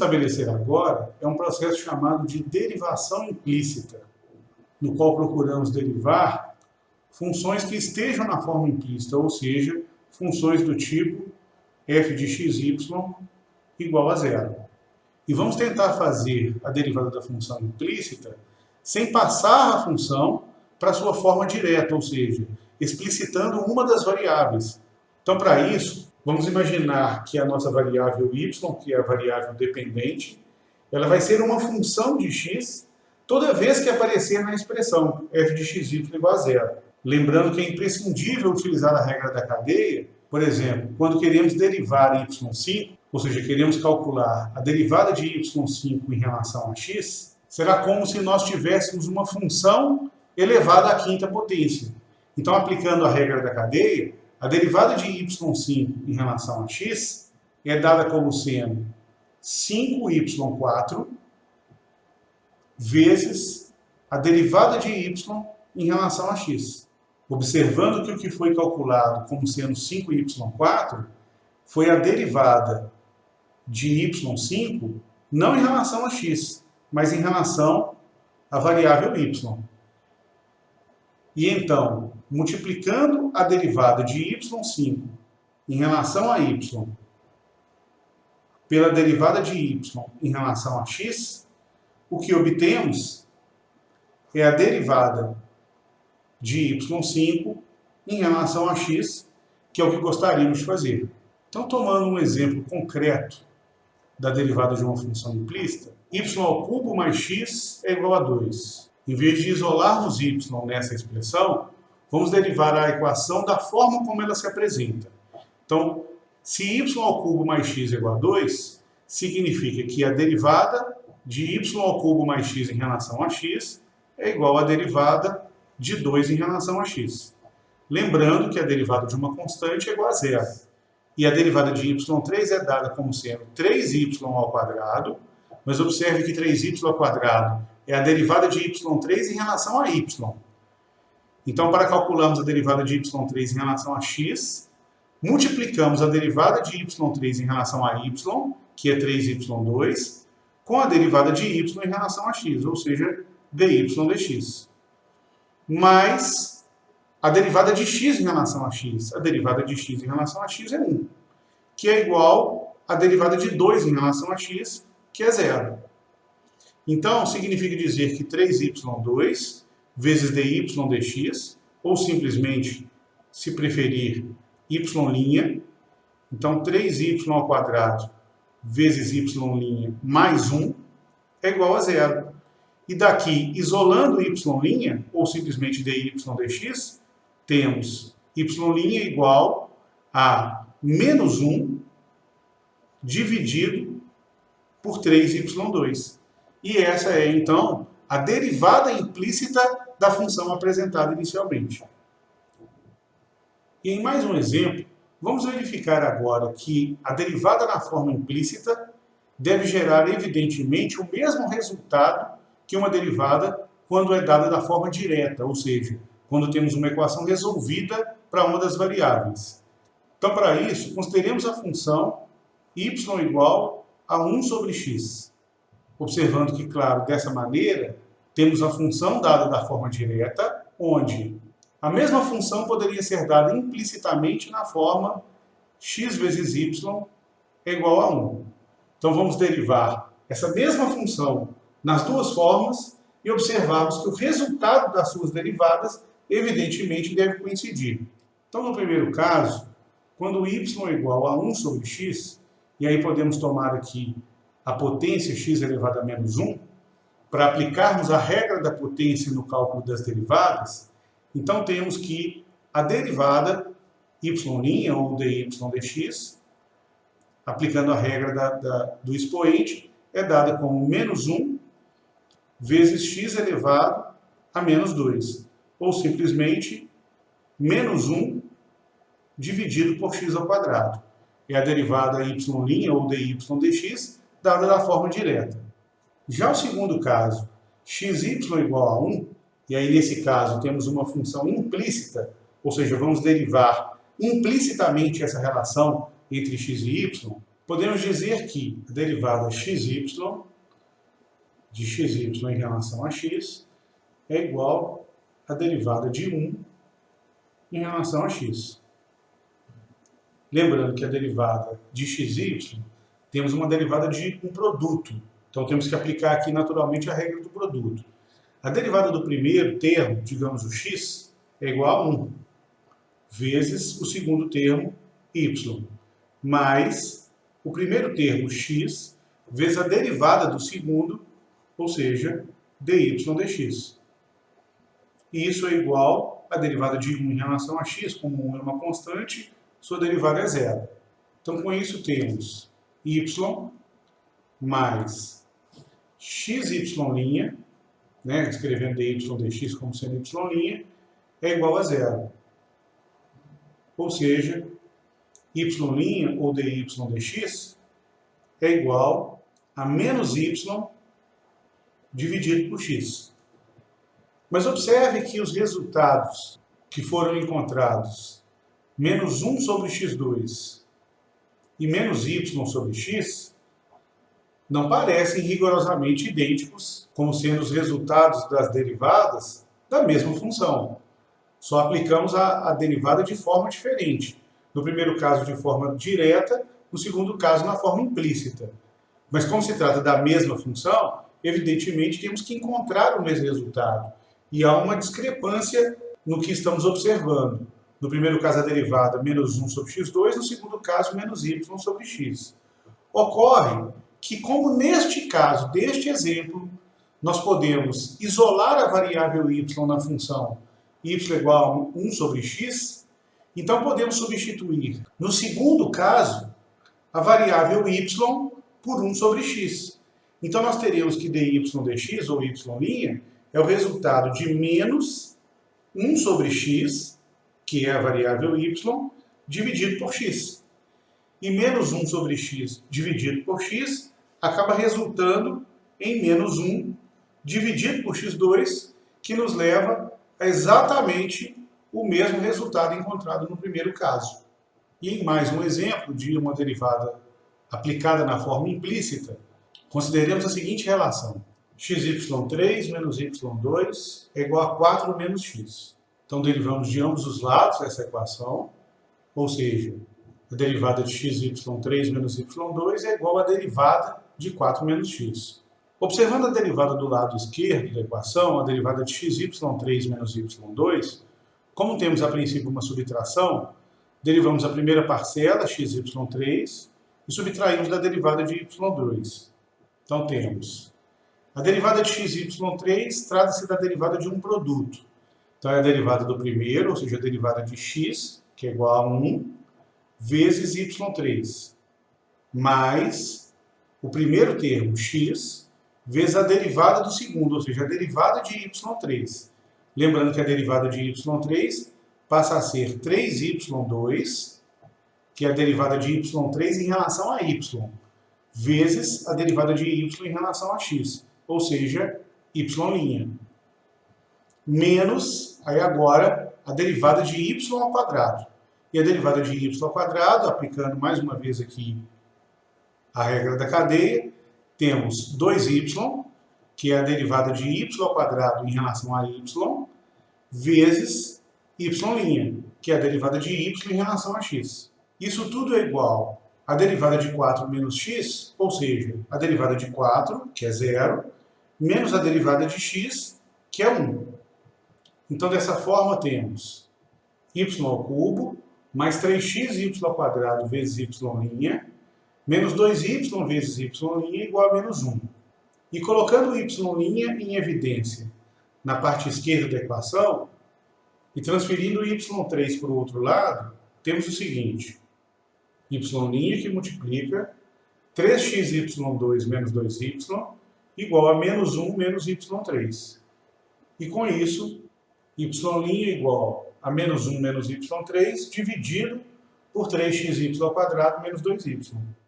estabelecer agora é um processo chamado de derivação implícita, no qual procuramos derivar funções que estejam na forma implícita, ou seja, funções do tipo f de xy igual a zero. E vamos tentar fazer a derivada da função implícita sem passar a função para sua forma direta, ou seja, explicitando uma das variáveis. Então, para isso, vamos imaginar que a nossa variável y, que é a variável dependente, ela vai ser uma função de x toda vez que aparecer na expressão f de xy igual a zero. Lembrando que é imprescindível utilizar a regra da cadeia, por exemplo, quando queremos derivar y5, ou seja, queremos calcular a derivada de y5 em relação a x, será como se nós tivéssemos uma função elevada à quinta potência. Então, aplicando a regra da cadeia, a derivada de y5 em relação a x é dada como sendo 5y4 vezes a derivada de y em relação a x. Observando que o que foi calculado como sendo 5y4 foi a derivada de y5 não em relação a x, mas em relação à variável y. E então, multiplicando a derivada de y5 em relação a y pela derivada de y em relação a x, o que obtemos é a derivada de y5 em relação a x, que é o que gostaríamos de fazer. Então, tomando um exemplo concreto da derivada de uma função implícita, y³ mais x é igual a 2. Em vez de isolarmos y nessa expressão, vamos derivar a equação da forma como ela se apresenta. Então, se y³ mais x é igual a 2, significa que a derivada de y³ mais x em relação a x é igual à derivada de 2 em relação a x. Lembrando que a derivada de uma constante é igual a zero. E a derivada de y3 é dada como sendo 3y², mas observe que 3y² é a derivada de y3 em relação a y. Então, para calcularmos a derivada de y3 em relação a x, multiplicamos a derivada de y3 em relação a y, que é 3y2, com a derivada de y em relação a x, ou seja, dy dx. Mais a derivada de x em relação a x. A derivada de x em relação a x é 1, que é igual à derivada de 2 em relação a x, que é 0. Então, significa dizer que 3y2 vezes dy dx, ou simplesmente, se preferir, y', então 3y² vezes y' mais 1 é igual a 0. E daqui, isolando y', ou simplesmente dy dx, temos y' igual a menos 1 dividido por 3y2. E essa é, então, a derivada implícita da função apresentada inicialmente. E em mais um exemplo, vamos verificar agora que a derivada na forma implícita deve gerar, evidentemente, o mesmo resultado que uma derivada quando é dada da forma direta, ou seja, quando temos uma equação resolvida para uma das variáveis. Então, para isso, consideremos a função y igual a 1 sobre x. Observando que, claro, dessa maneira, temos a função dada da forma direta, onde a mesma função poderia ser dada implicitamente na forma x vezes y é igual a 1. Então, vamos derivar essa mesma função nas duas formas e observarmos que o resultado das suas derivadas, evidentemente, deve coincidir. Então, no primeiro caso, quando y é igual a 1 sobre x, e aí podemos tomar aqui a potência x elevado a menos 1, para aplicarmos a regra da potência no cálculo das derivadas, então temos que a derivada y' ou dy dx, aplicando a regra do expoente, é dada como menos 1 vezes x elevado a menos 2, ou simplesmente menos 1 dividido por x². É a derivada y' ou dy dx, dada da forma direta. Já o segundo caso, xy igual a 1, e aí nesse caso temos uma função implícita, ou seja, vamos derivar implicitamente essa relação entre x e y, podemos dizer que a derivada xy de xy em relação a x é igual à derivada de 1 em relação a x. Lembrando que a derivada de xy, temos uma derivada de um produto. Então temos que aplicar aqui naturalmente a regra do produto. A derivada do primeiro termo, digamos o x, é igual a 1, vezes o segundo termo, y, mais o primeiro termo, x, vezes a derivada do segundo, ou seja, dy dx. E isso é igual à derivada de 1 em relação a x, como 1 é uma constante, sua derivada é zero. Então, com isso, temos y mais xy', né, escrevendo dy dx como sendo y', é igual a zero. Ou seja, y' ou dy dx é igual a menos y dividido por x. Mas observe que os resultados que foram encontrados, menos 1 sobre x2 e menos y sobre x, não parecem rigorosamente idênticos, como sendo os resultados das derivadas da mesma função. Só aplicamos a derivada de forma diferente. No primeiro caso, de forma direta, no segundo caso, na forma implícita. Mas como se trata da mesma função, evidentemente temos que encontrar o mesmo resultado. E há uma discrepância no que estamos observando. No primeiro caso, a derivada menos 1 sobre x2, no segundo caso, menos y sobre x. Ocorre que, como neste caso, deste exemplo, nós podemos isolar a variável y na função y igual a 1 sobre x, então podemos substituir, no segundo caso, a variável y por 1 sobre x. Então nós teremos que dy dx, ou y', é o resultado de menos 1 sobre x, que é a variável y, dividido por x. E menos 1 sobre x dividido por x acaba resultando em menos 1 dividido por x2, que nos leva a exatamente o mesmo resultado encontrado no primeiro caso. E em mais um exemplo de uma derivada aplicada na forma implícita, consideremos a seguinte relação: xy3 menos y2 é igual a 4 menos x. Então derivamos de ambos os lados essa equação, ou seja, a derivada de xy3 menos y2 é igual à derivada de 4 menos x. Observando a derivada do lado esquerdo da equação, a derivada de xy3 menos y2, como temos a princípio uma subtração, derivamos a primeira parcela, xy3, e subtraímos da derivada de y2. Então temos a derivada de xy3 trata-se da derivada de um produto. Então é a derivada do primeiro, ou seja, a derivada de x, que é igual a 1, vezes y3, mais o primeiro termo, x, vezes a derivada do segundo, ou seja, a derivada de y3. Lembrando que a derivada de y3 passa a ser 3y2, que é a derivada de y3 em relação a y, vezes a derivada de y em relação a x, ou seja, y', menos, aí agora, a derivada de y ao quadrado. E a derivada de y ao quadrado, aplicando mais uma vez aqui a regra da cadeia, temos 2y, que é a derivada de y ao quadrado em relação a y, vezes y', que é a derivada de y em relação a x. Isso tudo é igual à derivada de 4 menos x, ou seja, a derivada de 4, que é 0, menos a derivada de x, que é 1. Então, dessa forma, temos y ao cubo, mais 3xy ao quadrado vezes y', menos 2y vezes y' igual a menos 1. E colocando o y' em evidência na parte esquerda da equação, e transferindo o y3 para o outro lado, temos o seguinte: y' que multiplica 3xy2 menos 2y igual a menos 1 menos y3. E com isso, y' igual a menos 1 menos y3 dividido por 3xy ao quadrado menos 2y.